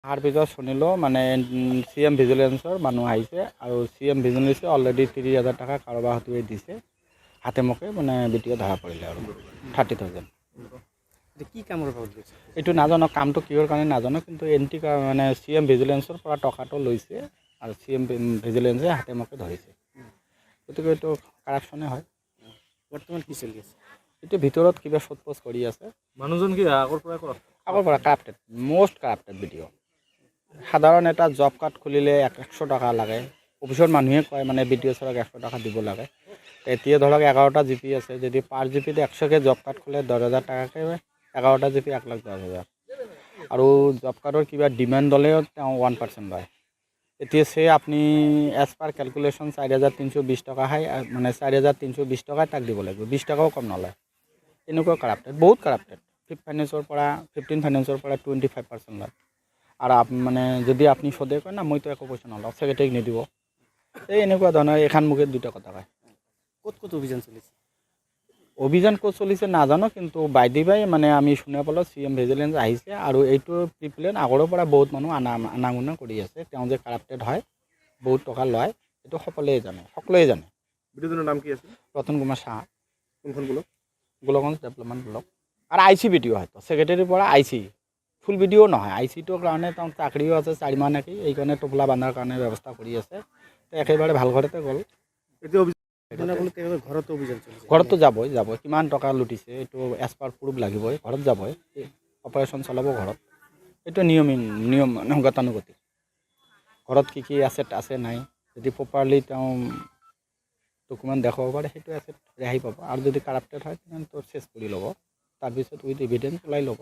তাৰ পিছত শুনিলোঁ মানে CM ভিজিলেন্সৰ মানুহ আহিছে আৰু CM ভিজিলেন্সে অলৰেডি 30,000 টকা কাৰোবাৰ হতুৱাই দিছে হাতে মুখে মানে ভিডিঅ' ধৰা পৰিলে আৰু 30,000 কি কামৰ পৰা গৈছে এইটো নাজানো কামটো কিহৰ কাৰণে নাজানো কিন্তু মানে CM ভিজিলেন্সৰ পৰা টকাটো লৈছে আৰু CM ভিজিলেন্সে হাতে মুখে ধৰিছে গতিকে এইটো কাৰাপশ্যনে হয় বৰ্তমান কি চলি আছে এইটো ভিতৰত কিবা সোধপোছ কৰি আছে মানুহজন কি আগৰ পৰা কাৰাপ্টেড মষ্ট কাৰাপ্টেড ভিডিঅ' সাধাৰণ এটা জব কাৰ্ড খুলিলে 100 টকা লাগে অফিচৰ মানুহে কয় মানে BDO ছাৰক 100 টকা দিব লাগে এতিয়া ধৰক 11টা GP আছে যদি পাৰ GPতে 100কে জব কাৰ্ড খোলে 10,000 টকাকৈ 11টা GP 1,10,000 আৰু জব কাৰ্ডৰ কিবা ডিমাণ্ড হ'লেও তেওঁ 1% পায় এতিয়া সে আপুনি এজ পাৰ কেলকুলেশ্যন 4,320 টকা হয় মানে 4,320 টকাই তাক দিব লাগিব 20 টকাও কম নলয় এনেকুৱা কাৰাপ্টেড বহুত কাৰাপ্টেড 15 ফাইনেন্সৰ পৰা 25% লয় আৰু মানে যদি আপুনি সোধে কয় না মইতো একো পইচা নলওঁ ছেক্ৰেটাৰীক নিদিব এই এনেকুৱা ধৰণৰ এখন মুখে দুটা কথা কয় ক'ত অভিযান চলিছে অভিযান ক'ত চলিছে নাজানো কিন্তু বাইদি বাই মানে আমি শুনা পালোঁ CM ভিজিলেন্স আহিছে আৰু এইটো প্ৰিপ্লেন আগৰ পৰা বহুত মানুহ আনাগুনা কৰি আছে তেওঁ যে কাৰাপ্টেড হয় বহুত টকা লয় এইটো সকলোৱে জানে ভিডিঅ'টোৰ নাম কি আছিল ৰতন কুমাৰ সাহা কোনখন ব্লক গোলগঞ্জ ডেভেলপমেণ্ট ব্লক আৰু IC ভিডিঅ' হয়তো ছেক্ৰেটাৰীৰ পৰা IC ফুল ভিডিঅ' নহয় ICটোৰ কাৰণে তেওঁ চাকৰিও আছে 4 মাহ নেকি এইকাৰণে টোপোলা বান্ধাৰ কাৰণে ব্যৱস্থা কৰি আছে একেবাৰে ভাল ঘৰতে গ'ল এতিয়া ঘৰতো অভিযান চলিছে ঘৰতো যাবই কিমান টকা লুটিছে এইটো এজ পাৰ প্ৰুফ লাগিবই ঘৰত যাবই অপাৰেশ্যন চলাব ঘৰত এইটো নিয়ম গতানুগতিক ঘৰত কি এছেট আছে নাই যদি প্ৰপাৰলি তেওঁ ডকুমেণ্ট দেখাব পাৰে সেইটো এছেট ৰেহাই পাব আৰু যদি কাৰাপ্টেড হয় তেতিয়াতো চেছ কৰি ল'ব তাৰপিছত উইথ এভিডেঞ্চ ওলাই ল'ব